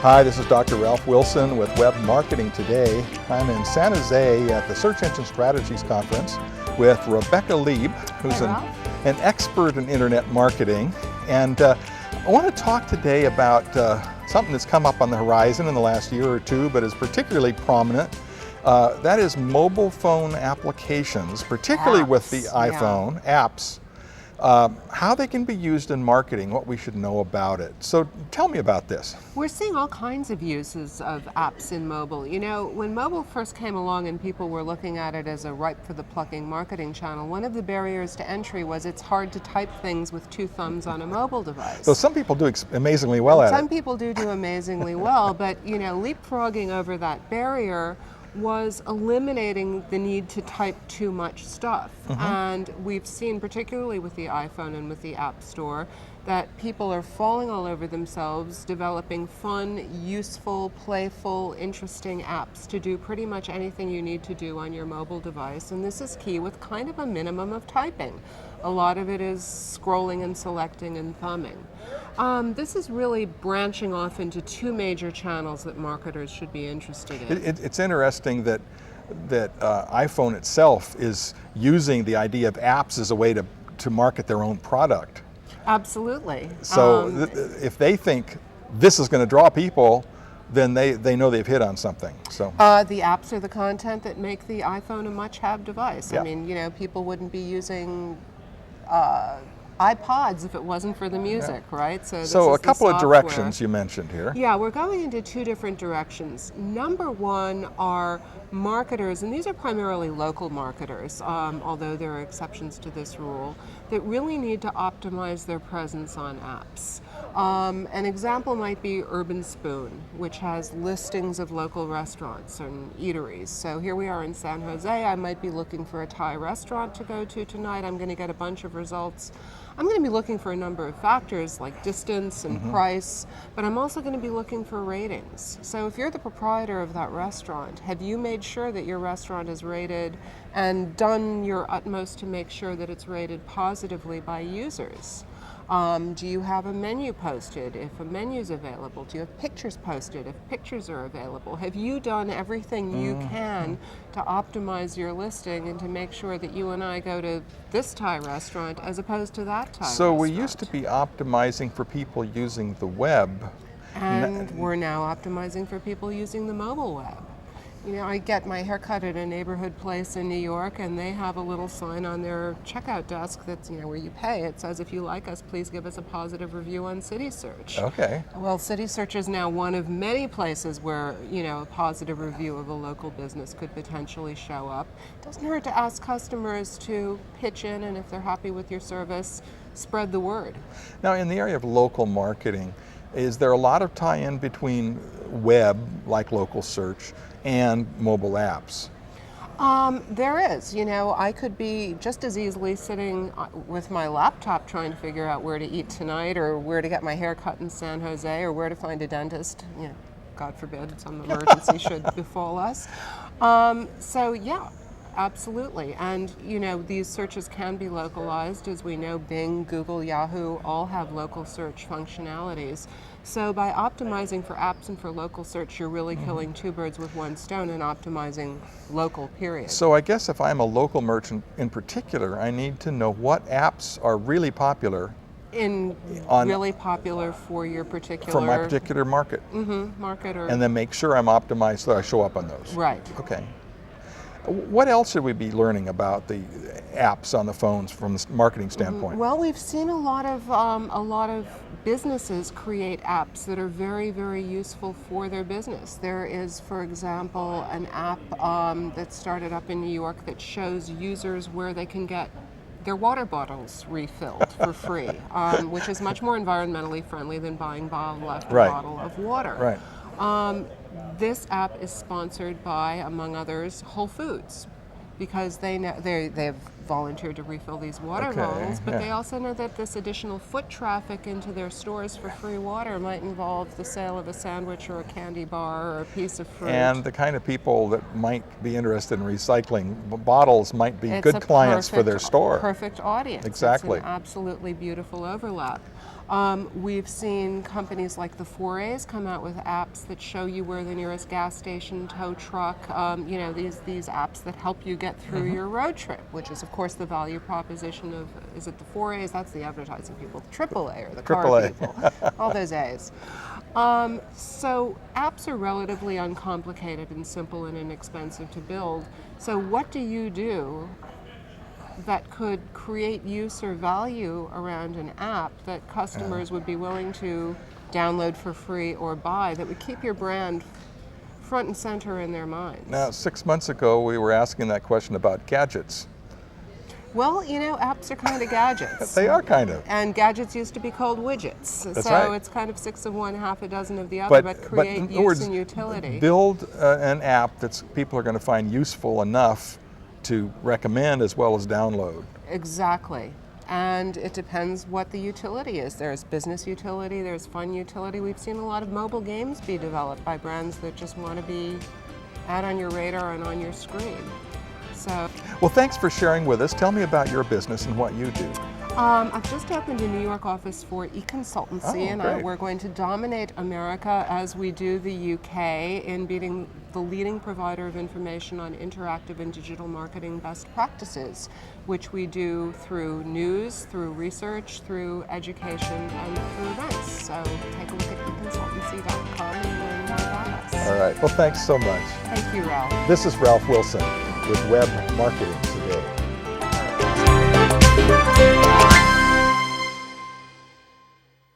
Hi, this is Dr. Ralph Wilson with Web Marketing Today. I'm in San Jose at the Search Engine Strategies Conference with Rebecca Lieb, who's an expert in internet marketing. And I want to talk today about something that's come up on the horizon in the last year or two, but is particularly prominent. That is mobile phone applications, particularly with the iPhone, apps. How they can be used in marketing, what we should know about it. So tell me about this. We're seeing all kinds of uses of apps in mobile. You know, when mobile first came along and people were looking at it as a ripe for the plucking marketing channel, one of the barriers to entry was it's hard to type things with two thumbs on a mobile device. So some people do amazingly well at it. Some people do amazingly well, but you know, leapfrogging over that barrier was eliminating the need to type too much stuff. And we've seen, particularly with the iPhone and with the App Store, that people are falling all over themselves, developing fun, useful, playful, interesting apps to do pretty much anything you need to do on your mobile device. And this is key with kind of a minimum of typing. A lot of it is scrolling and selecting and thumbing. This is really branching off into two major channels that marketers should be interested in. It's interesting that iPhone itself is using the idea of apps as a way to market their own product. Absolutely. So if they think this is going to draw people, then they know they've hit on something. So the apps are the content that make the iPhone a must-have device. Yeah. I mean, you know, people wouldn't be using iPods if it wasn't for the music, right? So a couple of directions you mentioned here. Yeah, we're going into two different directions. Number one are marketers, and these are primarily local marketers, although there are exceptions to this rule, that really need to optimize their presence on apps. An example might be Urban Spoon, which has listings of local restaurants and eateries. So here we are in San Jose. I might be looking for a Thai restaurant to go to tonight. I'm going to get a bunch of results. I'm going to be looking for a number of factors like distance and price, but I'm also going to be looking for ratings. So if you're the proprietor of that restaurant, have you made sure that your restaurant is rated and done your utmost to make sure that it's rated positively by users? Do you have a menu posted if a menu's available? Do you have pictures posted if pictures are available? Have you done everything you can to optimize your listing and to make sure that you and I go to this Thai restaurant as opposed to that Thai restaurant? So we used to be optimizing for people using the web. And we're now optimizing for people using the mobile web. You know, I get my haircut at a neighborhood place in New York, and they have a little sign on their checkout desk that's, you know, where you pay. It says, if you like us, please give us a positive review on City Search. Okay. Well, City Search is now one of many places where, you know, a positive review of a local business could potentially show up. It doesn't hurt to ask customers to pitch in, and if they're happy with your service, spread the word. Now, in the area of local marketing, is there a lot of tie-in between web, like local search, and mobile apps? There is. You know, I could be just as easily sitting with my laptop trying to figure out where to eat tonight, or where to get my hair cut in San Jose, or where to find a dentist. You know, God forbid some emergency should befall us. So yeah, absolutely. And you know, these searches can be localized. As we know, Bing, Google, Yahoo all have local search functionalities. So by optimizing for apps and for local search, you're really killing two birds with one stone and optimizing local, period. So I guess if I'm a local merchant in particular, I need to know what apps are really popular. Really popular for your particular... For my particular market. Market or... And then make sure I'm optimized so I show up on those. Right. Okay. What else should we be learning about the apps on the phones from a marketing standpoint? Well, we've seen a lot of businesses create apps that are very, very useful for their business. There is, for example, an app that started up in New York that shows users where they can get their water bottles refilled for free, which is much more environmentally friendly than buying bottle after bottle of water. Right. This app is sponsored by, among others, WholeFoods, because they know they have volunteered to refill these water bottles, but they also know that this additional foot traffic into their stores for free water might involve the sale of a sandwich or a candy bar or a piece of fruit. And the kind of people that might be interested in recycling bottles might be good clients for their store. Perfect audience. Exactly. It's an absolutely beautiful overlap. We've seen companies like the Forays come out with apps that show you where the nearest gas station, tow truck, you know, these apps that help you get through your road trip, which is of course the value proposition of, is it the Forays? That's the advertising people, the AAA or the car people, all those A's. So apps are relatively uncomplicated and simple and inexpensive to build. So what do you do that could create use or value around an app that customers would be willing to download for free or buy, that would keep your brand front and center in their minds? Now, 6 months ago, we were asking that question about gadgets. Well, you know, apps are kind of gadgets. They are kind of. And gadgets used to be called widgets. That's so right. It's kind of 6 of one, half a dozen of the other, but create use and utility. Build an app that people are going to find useful enough to recommend as well as download. Exactly. And it depends what the utility is. There's business utility, there's fun utility. We've seen a lot of mobile games be developed by brands that just want to be out on your radar and on your screen. So, well, thanks for sharing with us. Tell me about your business and what you do. I've just opened a New York office for e-consultancy, and we're going to dominate America as we do the UK in being the leading provider of information on interactive and digital marketing best practices, which we do through news, through research, through education, and through events. So take a look at econsultancy.com and learn more about us. All right. Well, thanks so much. Thank you, Ralph. This is Ralph Wilson with Web Marketing Today.